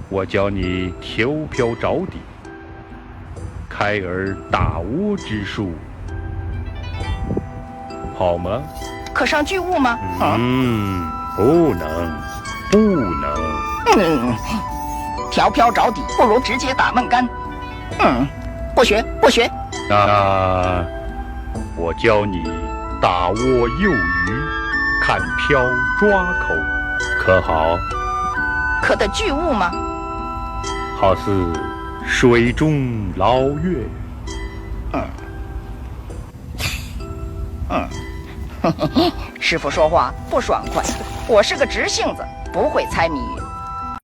我教你调漂着底，开而大窝之术，好吗？可上巨物吗？不能，不能。调漂着底，不如直接打闷杆。不学，不学。那我教你打窝诱鱼，看漂抓口，可好？可得巨物吗？好似水中捞月。师傅说话不爽快，我是个直性子，不会猜谜语。